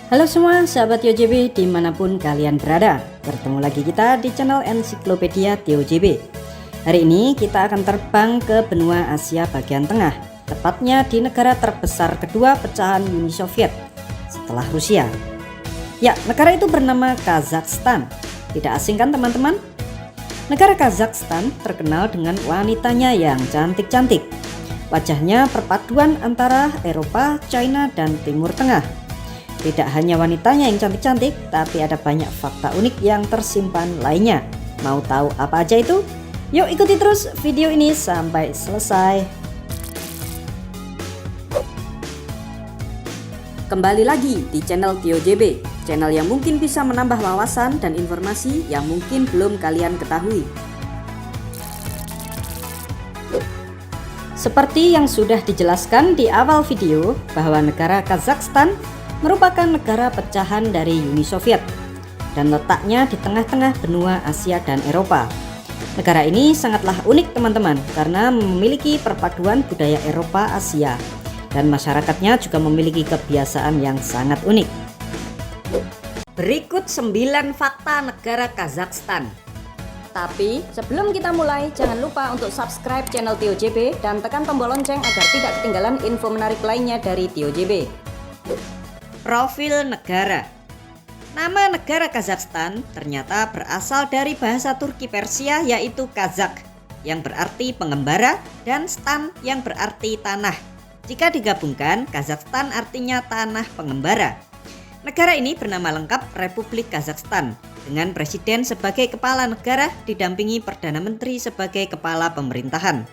Halo semua sahabat TOJB dimanapun kalian berada. Bertemu lagi kita di channel Ensiklopedia TOJB. Hari ini kita akan terbang ke benua Asia bagian tengah, tepatnya di negara terbesar kedua pecahan Uni Soviet setelah Rusia. Ya, negara itu bernama Kazakhstan. Tidak asing kan teman-teman? Negara Kazakhstan terkenal dengan wanitanya yang cantik-cantik. Wajahnya perpaduan antara Eropa, China, dan Timur Tengah. Tidak hanya wanitanya yang cantik-cantik, tapi ada banyak fakta unik yang tersimpan lainnya. Mau tahu apa aja itu? Yuk ikuti terus video ini sampai selesai. Kembali lagi di channel TOJB, channel yang mungkin bisa menambah wawasan dan informasi yang mungkin belum kalian ketahui. Seperti yang sudah dijelaskan di awal video, bahwa negara Kazakhstan merupakan negara pecahan dari Uni Soviet dan letaknya di tengah-tengah benua Asia dan Eropa. Negara ini sangatlah unik teman-teman karena memiliki perpaduan budaya Eropa Asia dan masyarakatnya juga memiliki kebiasaan yang sangat unik. Berikut 9 fakta negara Kazakhstan. Tapi sebelum kita mulai, jangan lupa untuk subscribe channel TOJB dan tekan tombol lonceng agar tidak ketinggalan info menarik lainnya dari TOJB. Profil negara. Nama negara Kazakhstan ternyata berasal dari bahasa Turki Persia yaitu Kazakh yang berarti pengembara dan stan yang berarti tanah. Jika digabungkan, Kazakhstan artinya tanah pengembara. Negara ini bernama lengkap Republik Kazakhstan dengan presiden sebagai kepala negara didampingi Perdana Menteri sebagai kepala pemerintahan.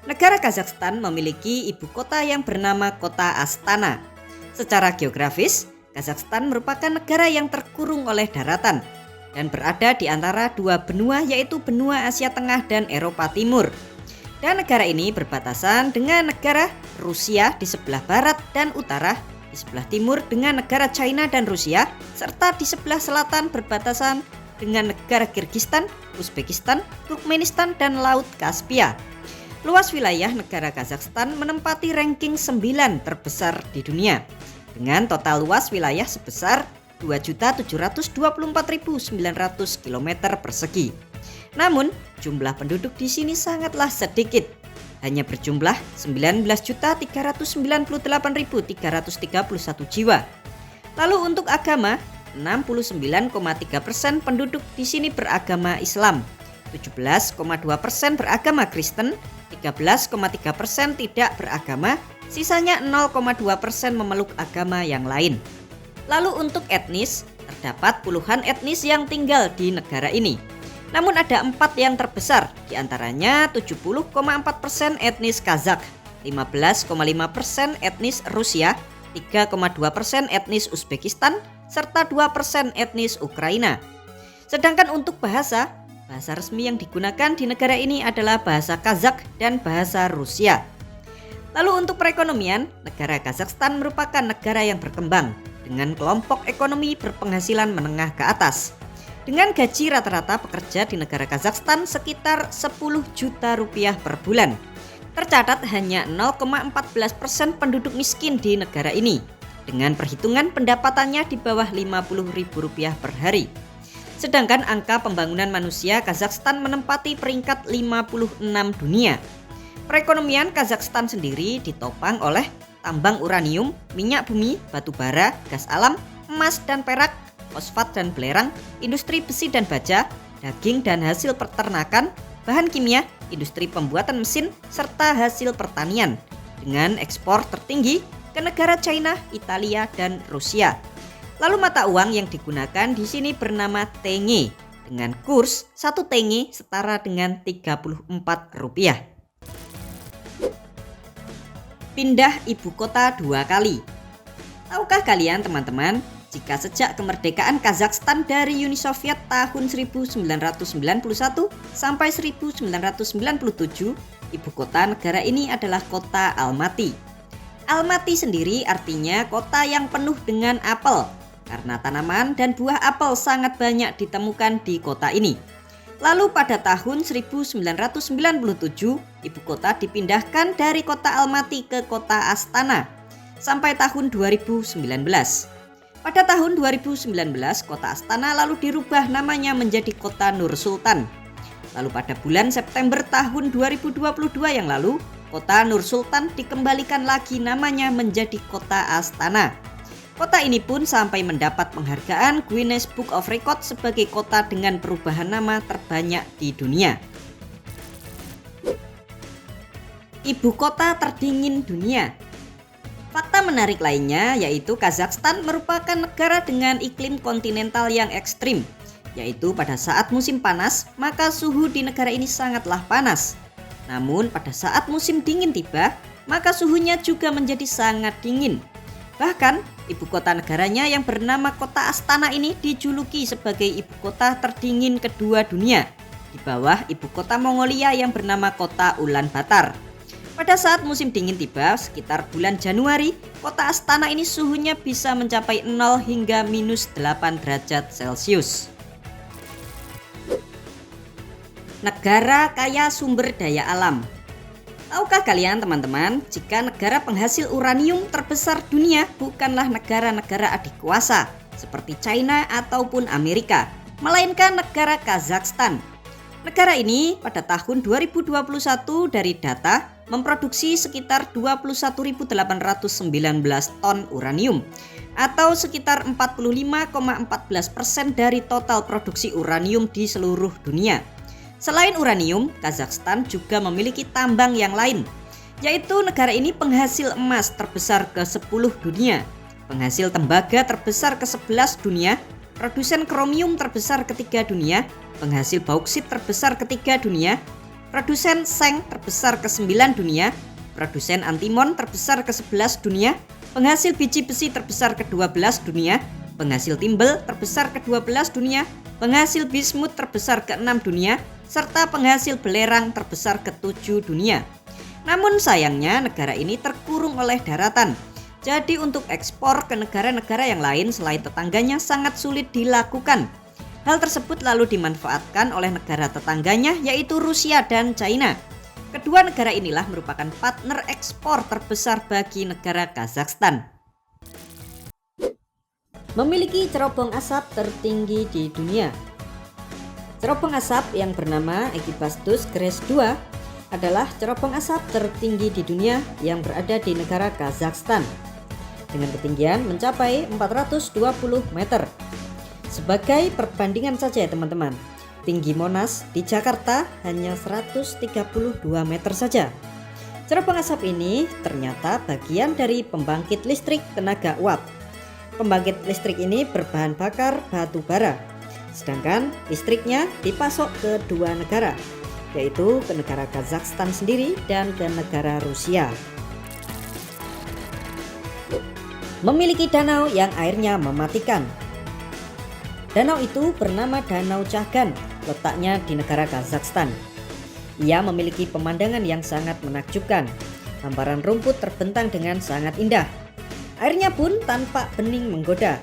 Negara Kazakhstan memiliki ibu kota yang bernama Kota Astana. Secara geografis, Kazakhstan merupakan negara yang terkurung oleh daratan dan berada di antara dua benua yaitu benua Asia Tengah dan Eropa Timur. Dan negara ini berbatasan dengan negara Rusia di sebelah barat dan utara, di sebelah timur dengan negara China dan Rusia, serta di sebelah selatan berbatasan dengan negara Kirgistan, Uzbekistan, Turkmenistan, dan Laut Kaspia. Luas wilayah negara Kazakhstan menempati ranking 9 terbesar di dunia dengan total luas wilayah sebesar 2.724.900 km persegi. Namun, jumlah penduduk di sini sangatlah sedikit, hanya berjumlah 19.398.331 jiwa. Lalu untuk agama, 69,3% penduduk di sini beragama Islam, 17,2% beragama Kristen, 13,3% tidak beragama, sisanya 0,2% memeluk agama yang lain. Lalu untuk etnis, terdapat puluhan etnis yang tinggal di negara ini. Namun ada 4 yang terbesar, diantaranya 70,4% etnis Kazakh, 15,5% etnis Rusia, 3,2% etnis Uzbekistan, serta 2% etnis Ukraina. Sedangkan untuk bahasa resmi yang digunakan di negara ini adalah bahasa Kazakh dan bahasa Rusia. Lalu untuk perekonomian, negara Kazakhstan merupakan negara yang berkembang dengan kelompok ekonomi berpenghasilan menengah ke atas. Dengan gaji rata-rata pekerja di negara Kazakhstan sekitar 10 juta rupiah per bulan. Tercatat hanya 0,14% penduduk miskin di negara ini, dengan perhitungan pendapatannya di bawah 50.000 rupiah per hari. Sedangkan angka pembangunan manusia Kazakhstan menempati peringkat 56 dunia. Perekonomian Kazakhstan sendiri ditopang oleh tambang uranium, minyak bumi, batu bara, gas alam, emas dan perak, fosfat dan belerang, industri besi dan baja, daging dan hasil peternakan, bahan kimia, industri pembuatan mesin, serta hasil pertanian, dengan ekspor tertinggi ke negara China, Italia, dan Rusia. Lalu mata uang yang digunakan di sini bernama tenge, dengan kurs 1 tenge setara dengan 34 rupiah. Pindah ibu kota 2 kali. Tahukah kalian teman-teman, jika sejak kemerdekaan Kazakhstan dari Uni Soviet tahun 1991 sampai 1997, ibu kota negara ini adalah kota Almaty. Almaty sendiri artinya kota yang penuh dengan apel, karena tanaman dan buah apel sangat banyak ditemukan di kota ini. Lalu pada tahun 1997, ibu kota dipindahkan dari kota Almaty ke kota Astana sampai tahun 2019. Pada tahun 2019, kota Astana lalu dirubah namanya menjadi kota Nur Sultan. Lalu pada bulan September tahun 2022 yang lalu, kota Nur Sultan dikembalikan lagi namanya menjadi kota Astana. Kota ini pun sampai mendapat penghargaan Guinness Book of Record sebagai kota dengan perubahan nama terbanyak di dunia. Ibu kota terdingin dunia. Fakta menarik lainnya yaitu Kazakhstan merupakan negara dengan iklim kontinental yang ekstrim, yaitu pada saat musim panas maka suhu di negara ini sangatlah panas. Namun pada saat musim dingin tiba maka suhunya juga menjadi sangat dingin. Bahkan ibu kota negaranya yang bernama kota Astana ini dijuluki sebagai ibu kota terdingin kedua dunia, di bawah ibu kota Mongolia yang bernama kota Ulaanbaatar. Pada saat musim dingin tiba sekitar bulan Januari, kota Astana ini suhunya bisa mencapai 0 hingga -8 derajat Celcius. Negara kaya sumber daya alam. Tahukah kalian teman-teman, jika negara penghasil uranium terbesar dunia bukanlah negara-negara adik kuasa seperti China ataupun Amerika, melainkan negara Kazakhstan. Negara ini pada tahun 2021 dari data memproduksi sekitar 21.819 ton uranium atau sekitar 45,14% dari total produksi uranium di seluruh dunia. Selain uranium, Kazakhstan juga memiliki tambang yang lain, yaitu negara ini penghasil emas terbesar ke-10 dunia, penghasil tembaga terbesar ke-11 dunia, produsen kromium terbesar ketiga dunia, penghasil bauksit terbesar ketiga dunia, produsen seng terbesar ke-9 dunia, produsen antimon terbesar ke-11 dunia, penghasil biji besi terbesar ke-12 dunia, penghasil timbel terbesar ke-12 dunia, penghasil bismut terbesar ke-6 dunia, serta penghasil belerang terbesar ke-7 dunia. Namun sayangnya negara ini terkurung oleh daratan. Jadi untuk ekspor ke negara-negara yang lain selain tetangganya sangat sulit dilakukan. Hal tersebut lalu dimanfaatkan oleh negara tetangganya yaitu Rusia dan China. Kedua negara inilah merupakan partner ekspor terbesar bagi negara Kazakhstan. Memiliki cerobong asap tertinggi di dunia. Cerobong asap yang bernama Ekibastus Gres II adalah cerobong asap tertinggi di dunia yang berada di negara Kazakhstan dengan ketinggian mencapai 420 meter. Sebagai perbandingan saja ya teman-teman, tinggi Monas di Jakarta hanya 132 meter saja. Cerobong asap ini ternyata bagian dari pembangkit listrik tenaga uap. Pembangkit listrik ini berbahan bakar batu bara, sedangkan listriknya dipasok ke dua negara, yaitu ke negara Kazakhstan sendiri dan ke negara Rusia. Memiliki danau yang airnya mematikan. Danau itu bernama Danau Chaghan, letaknya di negara Kazakhstan. Ia memiliki pemandangan yang sangat menakjubkan. Hamparan rumput terbentang dengan sangat indah. Airnya pun tampak bening menggoda.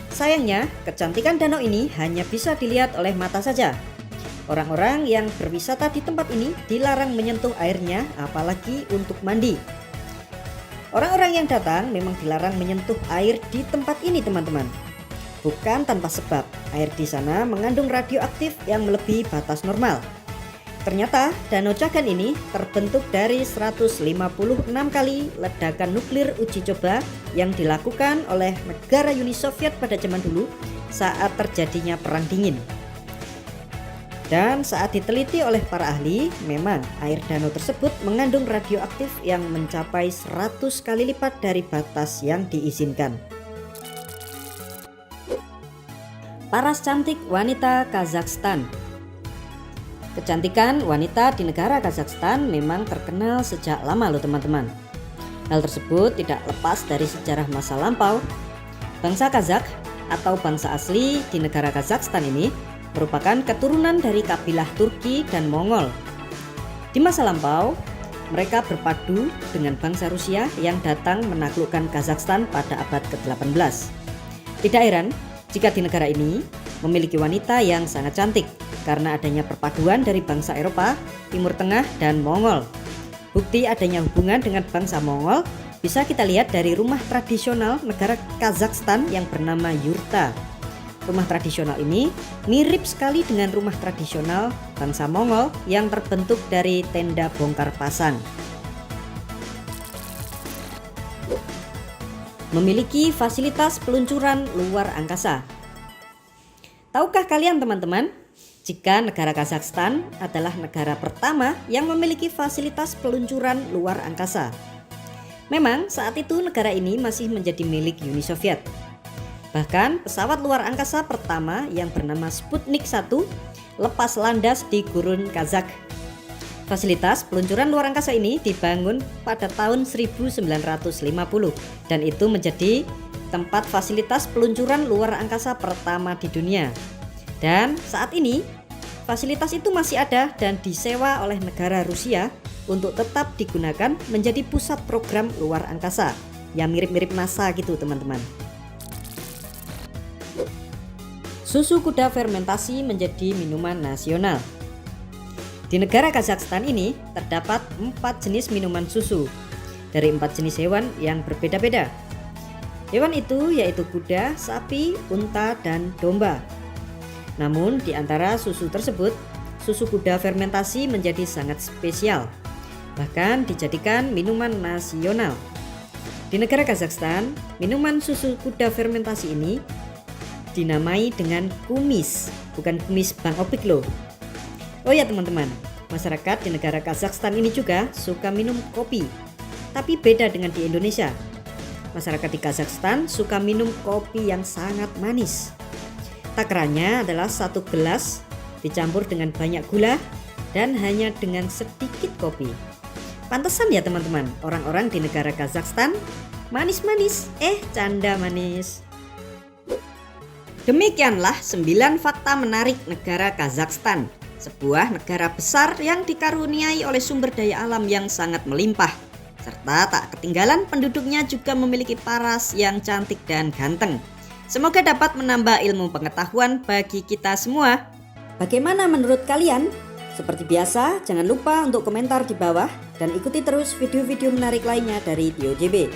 Sayangnya, kecantikan danau ini hanya bisa dilihat oleh mata saja. Orang-orang yang berwisata di tempat ini dilarang menyentuh airnya, apalagi untuk mandi. Orang-orang yang datang memang dilarang menyentuh air di tempat ini teman-teman. Bukan tanpa sebab, air di sana mengandung radioaktif yang melebihi batas normal. Ternyata Danau Chaghan ini terbentuk dari 156 kali ledakan nuklir uji coba yang dilakukan oleh negara Uni Soviet pada zaman dulu saat terjadinya Perang Dingin. Dan saat diteliti oleh para ahli, memang air danau tersebut mengandung radioaktif yang mencapai 100 kali lipat dari batas yang diizinkan. Paras cantik wanita Kazakhstan. Kecantikan wanita di negara Kazakhstan memang terkenal sejak lama loh teman-teman. Hal tersebut tidak lepas dari sejarah masa lampau. Bangsa Kazakh atau bangsa asli di negara Kazakhstan ini merupakan keturunan dari kabilah Turki dan Mongol. Di masa lampau, mereka berpadu dengan bangsa Rusia yang datang menaklukkan Kazakhstan pada abad ke-18. Tidak heran jika di negara ini memiliki wanita yang sangat cantik karena adanya perpaduan dari bangsa Eropa, Timur Tengah, dan Mongol. Bukti adanya hubungan dengan bangsa Mongol Bisa kita lihat dari rumah tradisional negara Kazakhstan yang bernama yurta. Rumah tradisional ini mirip sekali dengan rumah tradisional bangsa Mongol yang terbentuk dari tenda bongkar pasang. Memiliki fasilitas peluncuran luar angkasa. Tahukah kalian teman-teman, jika negara Kazakhstan adalah negara pertama yang memiliki fasilitas peluncuran luar angkasa? Memang saat itu negara ini masih menjadi milik Uni Soviet. Bahkan pesawat luar angkasa pertama yang bernama Sputnik 1 lepas landas di gurun Kazakh. Fasilitas peluncuran luar angkasa ini dibangun pada tahun 1950 dan itu menjadi tempat fasilitas peluncuran luar angkasa pertama di dunia. Dan saat ini fasilitas itu masih ada dan disewa oleh negara Rusia untuk tetap digunakan menjadi pusat program luar angkasa. Ya mirip-mirip NASA gitu teman-teman. Susu kuda fermentasi menjadi minuman nasional. Di negara Kazakhstan ini terdapat 4 jenis minuman susu dari 4 jenis hewan yang berbeda-beda. Hewan itu yaitu kuda, sapi, unta, dan domba. Namun di antara susu tersebut, susu kuda fermentasi menjadi sangat spesial. Bahkan dijadikan minuman nasional. Di negara Kazakhstan, minuman susu kuda fermentasi ini dinamai dengan kumis, bukan kumis Bang Opik loh. Oh ya teman-teman, masyarakat di negara Kazakhstan ini juga suka minum kopi. Tapi beda dengan di Indonesia. Masyarakat di Kazakhstan suka minum kopi yang sangat manis. Takarannya adalah 1 gelas dicampur dengan banyak gula dan hanya dengan sedikit kopi. Pantesan ya teman-teman, orang-orang di negara Kazakhstan manis-manis, canda manis. Demikianlah 9 fakta menarik negara Kazakhstan, sebuah negara besar yang dikaruniai oleh sumber daya alam yang sangat melimpah, serta tak ketinggalan penduduknya juga memiliki paras yang cantik dan ganteng. Semoga dapat menambah ilmu pengetahuan bagi kita semua. Bagaimana menurut kalian? Seperti biasa, jangan lupa untuk komentar di bawah dan ikuti terus video-video menarik lainnya dari Tio JB.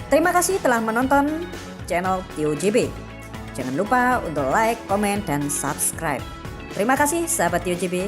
Terima kasih telah menonton channel Tio JB. Jangan lupa untuk like, komen, dan subscribe. Terima kasih sahabat Tio JB.